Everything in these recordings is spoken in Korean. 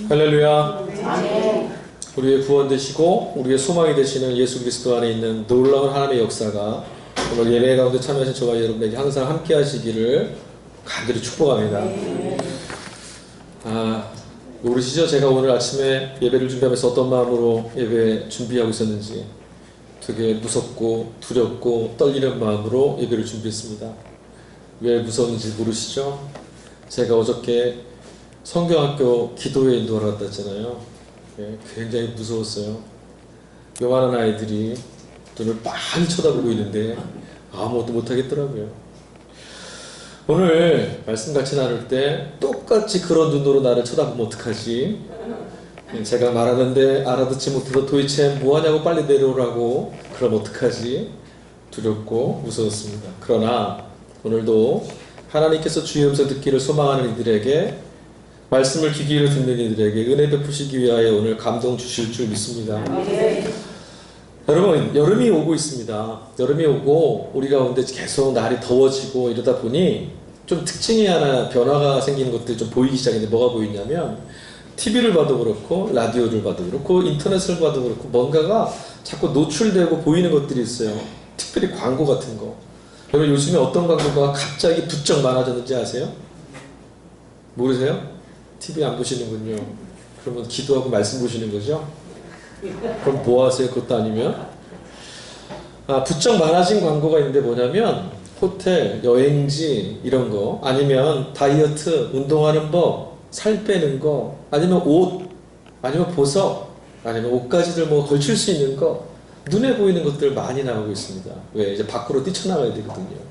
할렐루야. 우리의 구원 되시고 우리의 소망이 되시는 예수 그리스도 안에 있는 놀라운 하나님의 역사가 오늘 예배 가운데 참여하신 저와 여러분에게 항상 함께 하시기를 간절히 축복합니다. 모르시죠? 제가 오늘 아침에 예배를 준비하면서 어떤 마음으로 예배 준비하고 있었는지. 되게 무섭고 두렵고 떨리는 마음으로 예배를 준비했습니다. 왜 무서운지 모르시죠? 제가 어저께 성경학교 기도회 인도하러 갔다 왔잖아요. 굉장히 무서웠어요. 요만한 아이들이 눈을 빤히 쳐다보고 있는데 아무것도 못하겠더라고요. 오늘 말씀 같이 나눌 때 똑같이 그런 눈으로 나를 쳐다보면 어떡하지? 제가 말하는데 알아듣지 못해서 도대체 뭐하냐고 빨리 내려오라고 그럼 어떡하지? 두렵고 무서웠습니다. 그러나 오늘도 하나님께서 주의 음성 듣기를 소망하는 이들에게 말씀을 귀 기울여 듣는 이들에게 은혜 베푸시기 위하여 오늘 감동 주실 줄 믿습니다. 여러분, 여름이 오고 있습니다. 여름이 오고 우리 가운데 계속 날이 더워지고 이러다 보니 좀 특징이 하나 변화가 생기는 것들이 좀 보이기 시작했는데 뭐가 보이냐면 TV를 봐도 그렇고 라디오를 봐도 그렇고 인터넷을 봐도 그렇고 뭔가가 자꾸 노출되고 보이는 것들이 있어요. 특별히 광고 같은 거. 여러분 요즘에 어떤 광고가 갑자기 부쩍 많아졌는지 아세요? 모르세요? TV 안 보시는군요. 그러면 기도하고 말씀 보시는 거죠? 그럼 뭐 하세요? 그것도 아니면? 부쩍 많아진 광고가 있는데 뭐냐면 호텔, 여행지 이런 거 아니면 다이어트, 운동하는 법, 살 빼는 거 아니면 옷, 아니면 보석, 아니면 옷가지들 뭐 걸칠 수 있는 거 눈에 보이는 것들 많이 나오고 있습니다. 왜? 이제 밖으로 뛰쳐나가야 되거든요.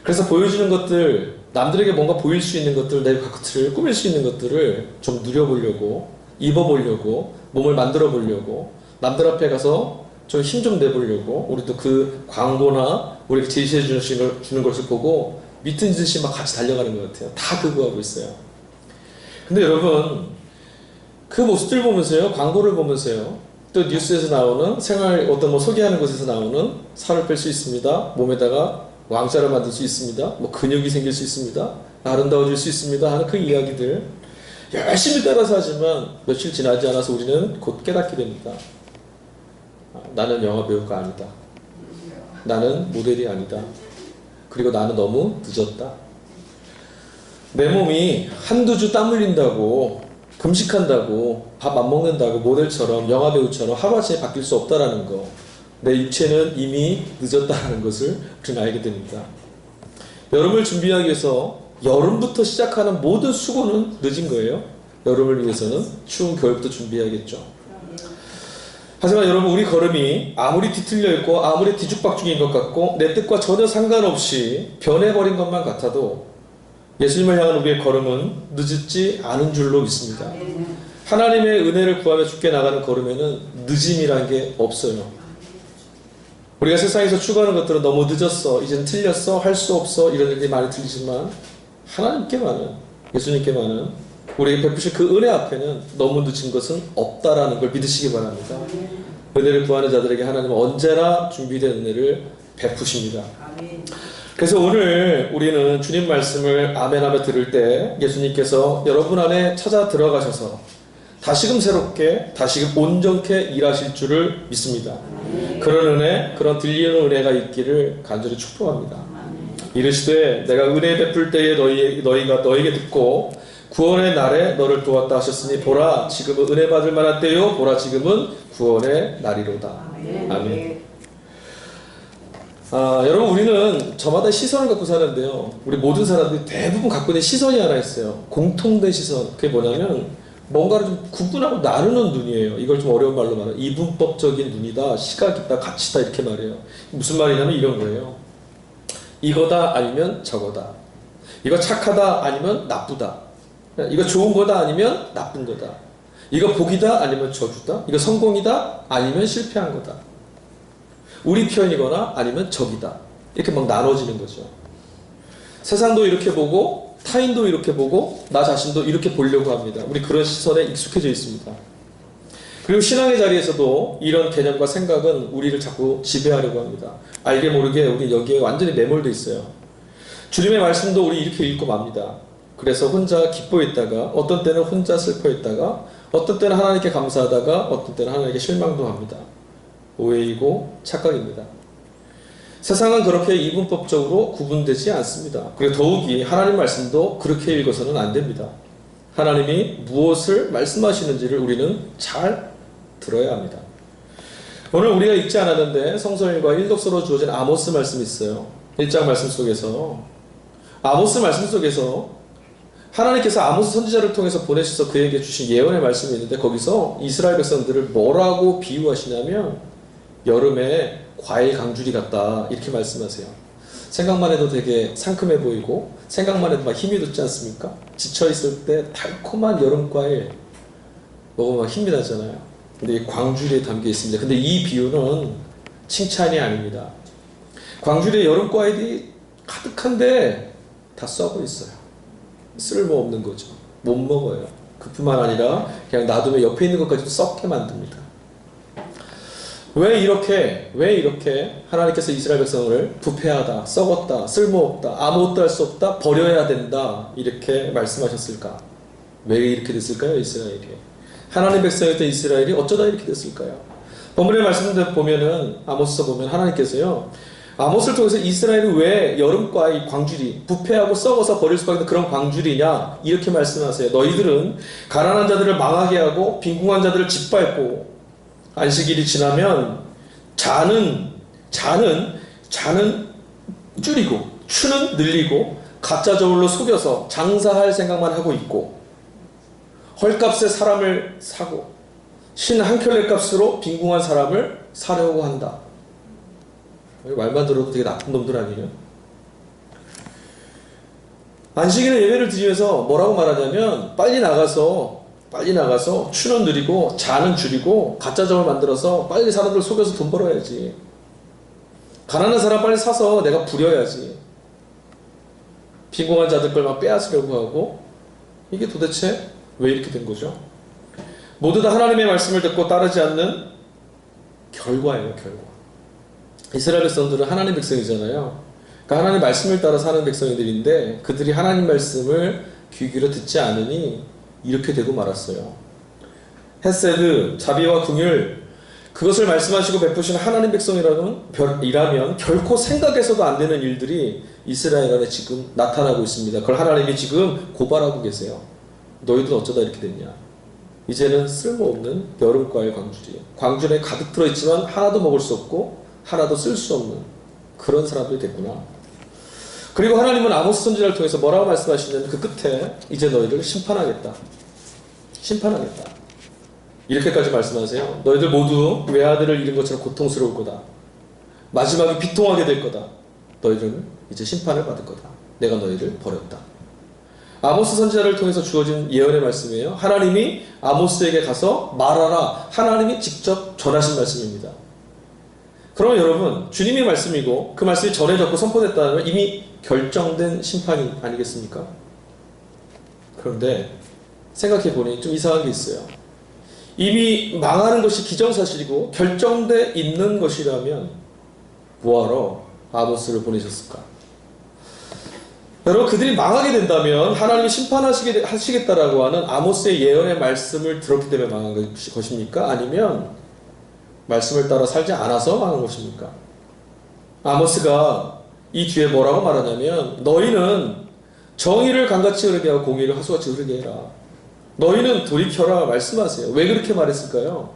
그래서 보여주는 것들, 남들에게 뭔가 보일 수 있는 것들, 내 겉을 꾸밀 수 있는 것들을 좀 누려보려고, 입어보려고, 몸을 만들어 보려고, 남들 앞에 가서 좀 힘 좀 내보려고, 우리도 그 광고나 우리에게 제시해 주는 것을 보고 미친 듯이 막 같이 달려가는 것 같아요. 다 그거 하고 있어요. 근데 여러분, 그 모습들 보면서요, 광고를 보면서요, 또 뉴스에서 나오는 생활 어떤 뭐 소개하는 곳에서 나오는 살을 뺄 수 있습니다. 몸에다가 왕자를 만들 수 있습니다. 뭐 근육이 생길 수 있습니다. 아름다워질 수 있습니다. 하는 그 이야기들 열심히 따라서 하지만 며칠 지나지 않아서 우리는 곧 깨닫게 됩니다. 나는 영화 배우가 아니다. 나는 모델이 아니다. 그리고 나는 너무 늦었다. 내 몸이 한두 주 땀 흘린다고 금식한다고 밥 안 먹는다고 모델처럼 영화 배우처럼 하루아침에 바뀔 수 없다라는 거, 내 육체는 이미 늦었다는 것을 우리는 알게 됩니다. 여름을 준비하기 위해서 여름부터 시작하는 모든 수고는 늦은 거예요. 여름을 위해서는 추운 겨울부터 준비해야겠죠. 하지만 여러분, 우리 걸음이 아무리 뒤틀려 있고 아무리 뒤죽박죽인 것 같고 내 뜻과 전혀 상관없이 변해버린 것만 같아도 예수님을 향한 우리의 걸음은 늦지 않은 줄로 믿습니다. 하나님의 은혜를 구하며 죽게 나가는 걸음에는 늦음이란 게 없어요. 우리가 세상에서 추구하는 것들은 너무 늦었어, 이젠 틀렸어, 할 수 없어 이런 일들이 많이 들리지만 하나님께만은, 예수님께만은 우리에게 베푸실 그 은혜 앞에는 너무 늦은 것은 없다라는 걸 믿으시기 바랍니다. 은혜를 구하는 자들에게 하나님은 언제나 준비된 은혜를 베푸십니다. 그래서 오늘 우리는 주님 말씀을 아멘하며 들을 때 예수님께서 여러분 안에 찾아 들어가셔서 다시금 새롭게, 다시금 온전케 일하실 줄을 믿습니다. 그런 은혜, 그런 들리는 은혜가 있기를 간절히 축복합니다. 이르시되 내가 은혜 베풀 때에 너희가 너에게 듣고 구원의 날에 너를 도왔다 하셨으니 보라 지금은 은혜 받을 만한 때요 보라 지금은 구원의 날이로다. 아멘. 여러분, 우리는 저마다 시선을 갖고 사는데요, 우리 모든 사람들이 대부분 갖고 있는 시선이 하나 있어요. 공통된 시선. 그게 뭐냐면 뭔가를 좀 구분하고 나누는 눈이에요. 이걸 좀 어려운 말로 말하면 이분법적인 눈이다, 시각이다, 가치다 이렇게 말해요. 무슨 말이냐면 이런 거예요. 이거다 아니면 저거다. 이거 착하다 아니면 나쁘다. 이거 좋은 거다 아니면 나쁜 거다. 이거 복이다 아니면 저주다. 이거 성공이다 아니면 실패한 거다. 우리 편이거나 아니면 적이다. 이렇게 막 나눠지는 거죠. 세상도 이렇게 보고 타인도 이렇게 보고 나 자신도 이렇게 보려고 합니다. 우리 그런 시선에 익숙해져 있습니다. 그리고 신앙의 자리에서도 이런 개념과 생각은 우리를 자꾸 지배하려고 합니다. 알게 모르게 우리 여기에 완전히 매몰돼 있어요. 주님의 말씀도 우리 이렇게 읽고 맙니다. 그래서 혼자 기뻐했다가 어떤 때는 혼자 슬퍼했다가 어떤 때는 하나님께 감사하다가 어떤 때는 하나님께 실망도 합니다. 오해이고 착각입니다. 세상은 그렇게 이분법적으로 구분되지 않습니다. 그리고 더욱이 하나님 말씀도 그렇게 읽어서는 안 됩니다. 하나님이 무엇을 말씀하시는지를 우리는 잘 들어야 합니다. 오늘 우리가 읽지 않았는데 성서일과 일독서로 주어진 아모스 말씀이 있어요. 1장 말씀 속에서 아모스 말씀 속에서 하나님께서 아모스 선지자를 통해서 보내셔서 그에게 주신 예언의 말씀이 있는데 거기서 이스라엘 백성들을 뭐라고 비유하시냐면 여름에 과일 강주리 같다 이렇게 말씀하세요. 생각만 해도 되게 상큼해 보이고 생각만 해도 막 힘이 돋지 않습니까? 지쳐있을 때 달콤한 여름 과일 먹으면 힘이 나잖아요. 근데 이 광주리에 담겨 있습니다. 근데 이 비유는 칭찬이 아닙니다. 광주리에 여름 과일이 가득한데 다 썩어 있어요. 쓸모없는 거죠. 못 먹어요. 그뿐만 아니라 그냥 놔두면 옆에 있는 것까지도 썩게 만듭니다. 왜 이렇게 하나님께서 이스라엘 백성을 부패하다, 썩었다, 쓸모없다, 아무것도 할 수 없다, 버려야 된다 이렇게 말씀하셨을까? 왜 이렇게 됐을까요? 이스라엘이 하나님 백성이었던 이스라엘이 어쩌다 이렇게 됐을까요? 본문의 말씀을 보면은 아모스서 보면 하나님께서요 아모스를 통해서 이스라엘이 왜 여름과 이 광주리 부패하고 썩어서 버릴 수밖에 없는 그런 광주리냐 이렇게 말씀하세요. 너희들은 가난한 자들을 망하게 하고 빈궁한 자들을 짓밟고 안식일이 지나면 자는 줄이고 추는 늘리고 가짜 저울로 속여서 장사할 생각만 하고 있고 헐값에 사람을 사고 신 한 켤레 값으로 빈궁한 사람을 사려고 한다. 말만 들어도 되게 나쁜 놈들 아니에요? 안식일에 예배를 드리면서 뭐라고 말하냐면 빨리 나가서 추는 느리고 자는 줄이고 가짜 점을 만들어서 빨리 사람들 속여서 돈 벌어야지. 가난한 사람 빨리 사서 내가 부려야지. 빈궁한 자들 걸 막 빼앗으려고 하고 이게 도대체 왜 이렇게 된 거죠? 모두 다 하나님의 말씀을 듣고 따르지 않는 결과예요. 결과. 이스라엘 백성들은 하나님 백성이잖아요. 그러니까 하나님 말씀을 따라 사는 백성들인데 그들이 하나님 말씀을 귀 기울여 듣지 않으니 이렇게 되고 말았어요. 헤세드, 자비와 긍휼 그것을 말씀하시고 베푸신 하나님 백성이라면 결코 생각해서도 안 되는 일들이 이스라엘 안에 지금 나타나고 있습니다. 그걸 하나님이 지금 고발하고 계세요. 너희들 어쩌다 이렇게 됐냐. 이제는 쓸모없는 여름과일 광주리에 가득 들어있지만 하나도 먹을 수 없고 하나도 쓸 수 없는 그런 사람들이 됐구나. 그리고 하나님은 아모스 선지자를 통해서 뭐라고 말씀하시냐면 그 끝에 이제 너희를 심판하겠다. 이렇게까지 말씀하세요. 너희들 모두 외아들을 잃은 것처럼 고통스러울 거다. 마지막에 비통하게 될 거다. 너희들은 이제 심판을 받을 거다. 내가 너희를 버렸다. 아모스 선지자를 통해서 주어진 예언의 말씀이에요. 하나님이 아모스에게 가서 말하라. 하나님이 직접 전하신 말씀입니다. 그러면 여러분 주님의 말씀이고 그 말씀이 전해졌고 선포됐다면 이미 결정된 심판이 아니겠습니까? 그런데 생각해보니 좀 이상한 게 있어요. 이미 망하는 것이 기정사실이고 결정돼 있는 것이라면 뭐하러 아모스를 보내셨을까? 여러분 그들이 망하게 된다면 하나님이 심판하시겠다라고 하는 아모스의 예언의 말씀을 들었기 때문에 망한 것입니까? 아니면 말씀을 따라 살지 않아서 망한 것입니까? 아모스가 이 뒤에 뭐라고 말하냐면 너희는 정의를 강같이 흐르게 하고 공의를 하수같이 흐르게 해라. 너희는 돌이켜라 말씀하세요. 왜 그렇게 말했을까요?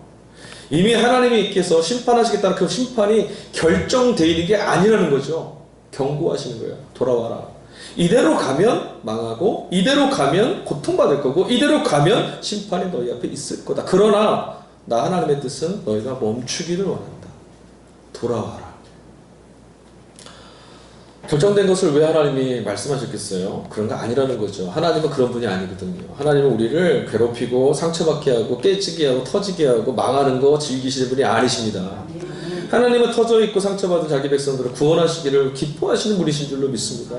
이미 하나님께서 심판하시겠다는 그 심판이 결정되어 있는 게 아니라는 거죠. 경고하시는 거예요. 돌아와라. 이대로 가면 망하고 이대로 가면 고통받을 거고 이대로 가면 심판이 너희 앞에 있을 거다. 그러나 나 하나님의 뜻은 너희가 멈추기를 원한다. 돌아와라. 결정된 것을 왜 하나님이 말씀하셨겠어요? 그런 거 아니라는 거죠. 하나님은 그런 분이 아니거든요. 하나님은 우리를 괴롭히고 상처받게 하고 깨지게 하고 터지게 하고 망하는 거 즐기시는 분이 아니십니다. 하나님은 터져있고 상처받은 자기 백성들을 구원하시기를 기뻐하시는 분이신 줄로 믿습니다.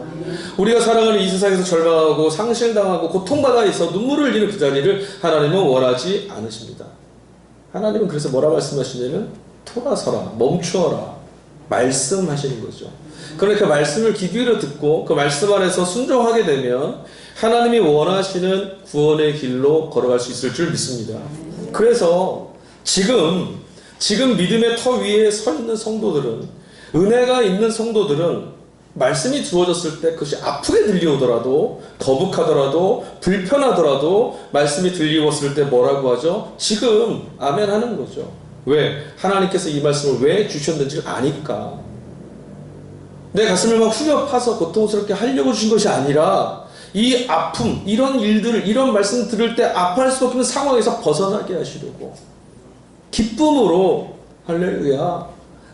우리가 살아가는 이 세상에서 절망하고 상실당하고 고통받아 있어 눈물을 흘리는 그 자리를 하나님은 원하지 않으십니다. 하나님은 그래서 뭐라 말씀하시냐면 돌아서라, 멈추어라 말씀하시는 거죠. 그러니까 그 말씀을 귀 기울여 듣고 그 말씀 안에서 순종하게 되면 하나님이 원하시는 구원의 길로 걸어갈 수 있을 줄 믿습니다. 그래서 지금 믿음의 터 위에 서 있는 성도들은, 은혜가 있는 성도들은 말씀이 주어졌을 때 그것이 아프게 들려오더라도, 거북하더라도, 불편하더라도 말씀이 들려왔을 때 뭐라고 하죠? 지금 아멘 하는 거죠. 왜? 하나님께서 이 말씀을 왜 주셨는지를 아니까. 내 가슴을 막 후벼 파서 고통스럽게 하려고 주신 것이 아니라, 이 아픔, 이런 일들을, 이런 말씀 들을 때 아파할 수밖에 없는 상황에서 벗어나게 하시려고, 기쁨으로, 할렐루야,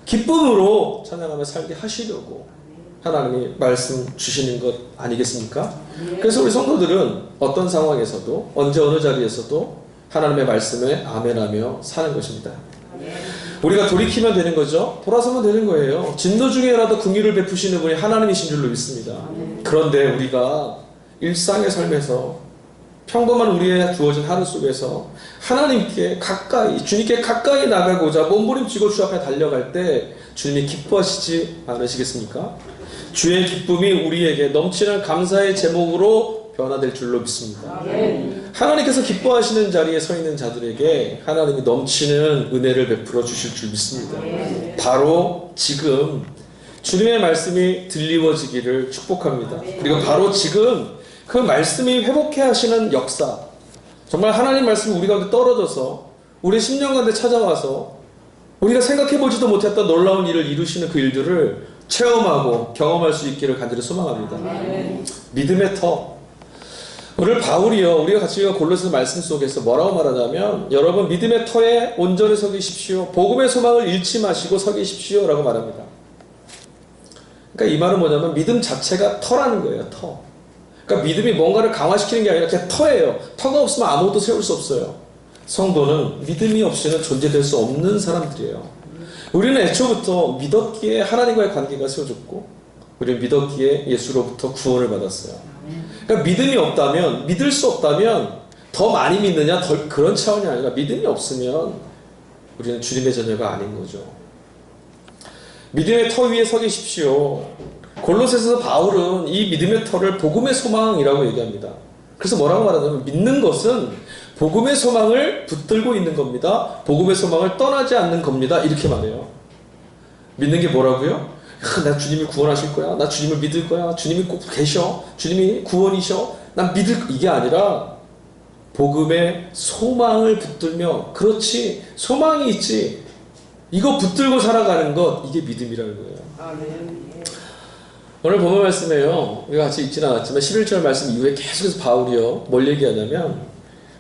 기쁨으로 찬양하며 살게 하시려고 하나님이 말씀 주시는 것 아니겠습니까? 그래서 우리 성도들은 어떤 상황에서도, 언제 어느 자리에서도 하나님의 말씀에 아멘하며 사는 것입니다. 우리가 돌이키면 되는 거죠. 돌아서면 되는 거예요. 진도 중에라도 긍휼을 베푸시는 분이 하나님이신 줄로 믿습니다. 그런데 우리가 일상의 삶에서, 평범한 우리의 주어진 하루 속에서 하나님께 가까이, 주님께 가까이 나가고자 몸부림치고 주 앞에 달려갈 때 주님이 기뻐하시지 않으시겠습니까? 주의 기쁨이 우리에게 넘치는 감사의 제목으로 변화될 줄로 믿습니다. 하나님께서 기뻐하시는 자리에 서 있는 자들에게 하나님이 넘치는 은혜를 베풀어 주실 줄 믿습니다. 바로 지금 주님의 말씀이 들리워지기를 축복합니다. 그리고 바로 지금 그 말씀이 회복해 하시는 역사, 정말 하나님 말씀이 우리 가운데 떨어져서 우리 심령 가운데 찾아와서 우리가 생각해보지도 못했던 놀라운 일을 이루시는 그 일들을 체험하고 경험할 수 있기를 간절히 소망합니다. 믿음의 터. 오늘 바울이요, 우리가 같이 골로새 말씀 속에서 뭐라고 말하냐면, 여러분 믿음의 터에 온전히 서 계십시오. 복음의 소망을 잃지 마시고 서 계십시오 라고 말합니다. 그러니까 이 말은 뭐냐면 믿음 자체가 터라는 거예요. 터. 그러니까 믿음이 뭔가를 강화시키는 게 아니라 그냥 터예요. 터가 없으면 아무것도 세울 수 없어요. 성도는 믿음이 없이는 존재될 수 없는 사람들이에요. 우리는 애초부터 믿었기에 하나님과의 관계가 세워졌고, 우리는 믿었기에 예수로부터 구원을 받았어요. 그러니까 믿음이 없다면, 믿을 수 없다면 더 많이 믿느냐, 그런 차원이 아니라 믿음이 없으면 우리는 주님의 자녀가 아닌 거죠. 믿음의 터 위에 서 계십시오. 골로새서 바울은 이 믿음의 터를 복음의 소망이라고 얘기합니다. 그래서 뭐라고 말하냐면, 믿는 것은 복음의 소망을 붙들고 있는 겁니다. 복음의 소망을 떠나지 않는 겁니다. 이렇게 말해요. 믿는 게 뭐라고요? 나 주님이 구원하실 거야. 나 주님을 믿을 거야. 주님이 꼭 계셔. 주님이 구원이셔. 난 믿을, 이게 아니라 복음의 소망을 붙들며, 그렇지, 소망이 있지, 이거 붙들고 살아가는 것, 이게 믿음이라는 거예요. 오늘 본문 말씀에요, 우리가 같이 읽지는 않았지만 11절 말씀 이후에 계속해서 바울이요 뭘 얘기하냐면,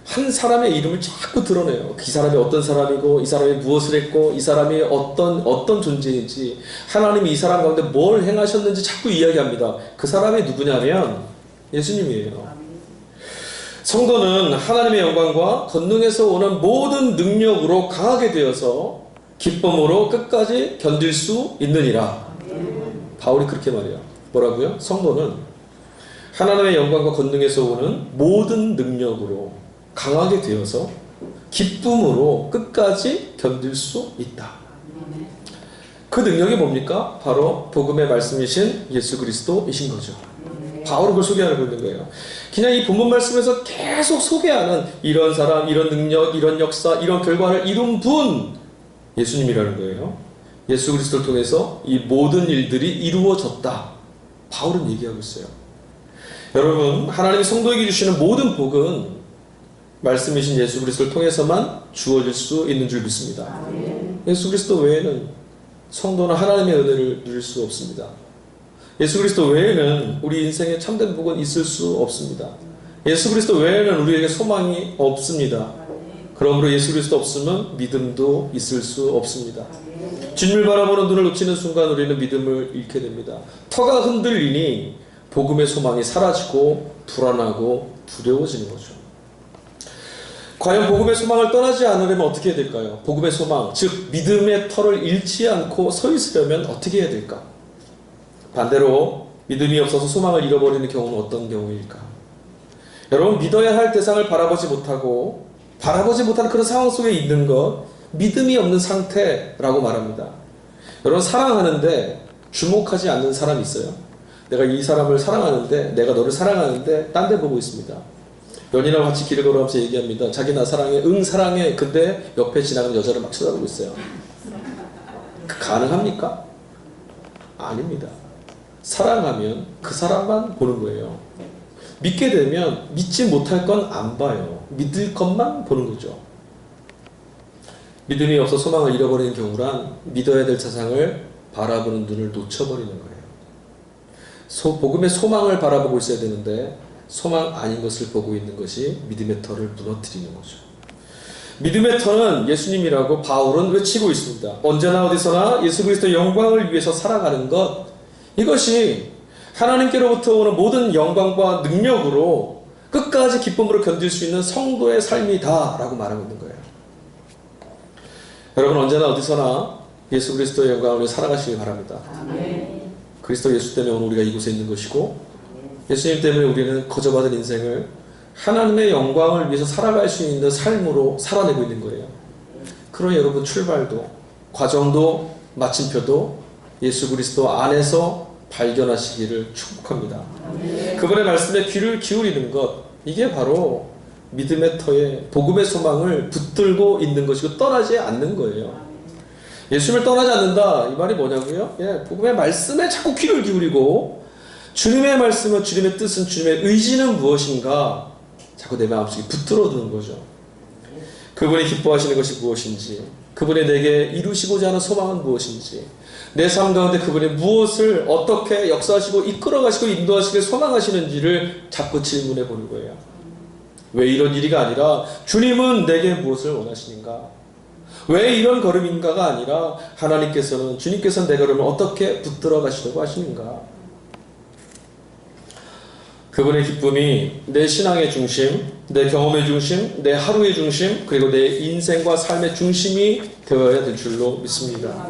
한 사람의 이름을 자꾸 드러내요. 이 사람이 어떤 사람이고, 이 사람이 무엇을 했고, 이 사람이 어떤 존재인지, 하나님이 이 사람 가운데 뭘 행하셨는지 자꾸 이야기합니다. 그 사람이 누구냐면 예수님이에요. 성도는 하나님의 영광과 권능에서 오는 모든 능력으로 강하게 되어서 기쁨으로 끝까지 견딜 수 있느니라. 바울이 그렇게 말해요. 뭐라고요? 성도는 하나님의 영광과 권능에서 오는 모든 능력으로 강하게 되어서 기쁨으로 끝까지 견딜 수 있다. 그 능력이 뭡니까? 바로 복음의 말씀이신 예수 그리스도이신 거죠. 바울은 그걸 소개하고 있는 거예요. 그냥 이 본문 말씀에서 계속 소개하는 이런 사람, 이런 능력, 이런 역사, 이런 결과를 이룬 분, 예수님이라는 거예요. 예수 그리스도를 통해서 이 모든 일들이 이루어졌다. 바울은 얘기하고 있어요. 여러분, 하나님이 성도에게 주시는 모든 복은 말씀이신 예수 그리스도를 통해서만 주어질 수 있는 줄 믿습니다. 예수 그리스도 외에는 성도는 하나님의 은혜를 누릴 수 없습니다. 예수 그리스도 외에는 우리 인생에 참된 복은 있을 수 없습니다. 예수 그리스도 외에는 우리에게 소망이 없습니다. 그러므로 예수 그리스도 없으면 믿음도 있을 수 없습니다. 주님을 바라보는 눈을 놓치는 순간 우리는 믿음을 잃게 됩니다. 터가 흔들리니 복음의 소망이 사라지고 불안하고 두려워지는 거죠. 과연 복음의 소망을 떠나지 않으려면 어떻게 해야 될까요? 복음의 소망, 즉 믿음의 터를 잃지 않고 서 있으려면 어떻게 해야 될까? 반대로 믿음이 없어서 소망을 잃어버리는 경우는 어떤 경우일까? 여러분, 믿어야 할 대상을 바라보지 못하는 그런 상황 속에 있는 것, 믿음이 없는 상태라고 말합니다. 여러분, 사랑하는데 주목하지 않는 사람이 있어요? 내가 이 사람을 사랑하는데, 내가 너를 사랑하는데 딴 데 보고 있습니다. 연인하고 같이 길을 걸어가면서 얘기합니다. 자기 나 사랑해. 응 사랑해. 근데 옆에 지나가는 여자를 막 쳐다보고 있어요. 가능합니까? 아닙니다. 사랑하면 그 사람만 보는 거예요. 믿게 되면 믿지 못할 건 안 봐요. 믿을 것만 보는 거죠. 믿음이 없어 소망을 잃어버리는 경우란 믿어야 될 세상을 바라보는 눈을 놓쳐버리는 거예요. 복음의 소망을 바라보고 있어야 되는데 소망 아닌 것을 보고 있는 것이 믿음의 터를 무너뜨리는 거죠. 믿음의 터는 예수님이라고 바울은 외치고 있습니다. 언제나 어디서나 예수 그리스도의 영광을 위해서 살아가는 것, 이것이 하나님께로부터 오는 모든 영광과 능력으로 끝까지 기쁨으로 견딜 수 있는 성도의 삶이다 라고 말하고 있는 거예요. 여러분 언제나 어디서나 예수 그리스도의 영광을 위해 살아가시기 바랍니다. 그리스도 예수 때문에 오늘 우리가 이곳에 있는 것이고, 예수님 때문에 우리는 거저받은 인생을 하나님의 영광을 위해서 살아갈 수 있는 삶으로 살아내고 있는 거예요. 그러니 여러분 출발도, 과정도, 마침표도 예수 그리스도 안에서 발견하시기를 축복합니다. 그분의 말씀에 귀를 기울이는 것, 이게 바로 믿음의 터에 복음의 소망을 붙들고 있는 것이고 떠나지 않는 거예요. 예수님을 떠나지 않는다, 이 말이 뭐냐고요? 복음의 말씀에 자꾸 귀를 기울이고 주님의 말씀은, 주님의 뜻은, 주님의 의지는 무엇인가 자꾸 내 마음속에 붙들어 두는 거죠. 그분이 기뻐하시는 것이 무엇인지, 그분이 내게 이루시고자 하는 소망은 무엇인지, 내 삶 가운데 그분이 무엇을 어떻게 역사하시고 이끌어가시고 인도하시길 소망하시는지를 자꾸 질문해 보는 거예요. 왜 이런 일이가 아니라 주님은 내게 무엇을 원하시는가? 왜 이런 걸음인가가 아니라 하나님께서는, 주님께서는 내 걸음을 어떻게 붙들어 가시려고 하시는가? 그분의 기쁨이 내 신앙의 중심, 내 경험의 중심, 내 하루의 중심, 그리고 내 인생과 삶의 중심이 되어야 될 줄로 믿습니다.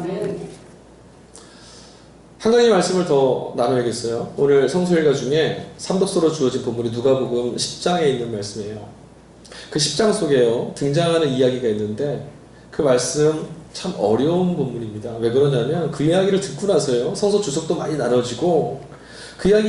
한 가지 말씀을 더 나눠야겠어요. 오늘 성수일가 중에 삼독서로 주어진 본문이 누가복음 10장에 있는 말씀이에요. 그 10장 속에요, 등장하는 이야기가 있는데 그 말씀 참 어려운 본문입니다. 왜 그러냐면 그 이야기를 듣고 나서요, 성서 주석도 많이 나눠지고 그 이야기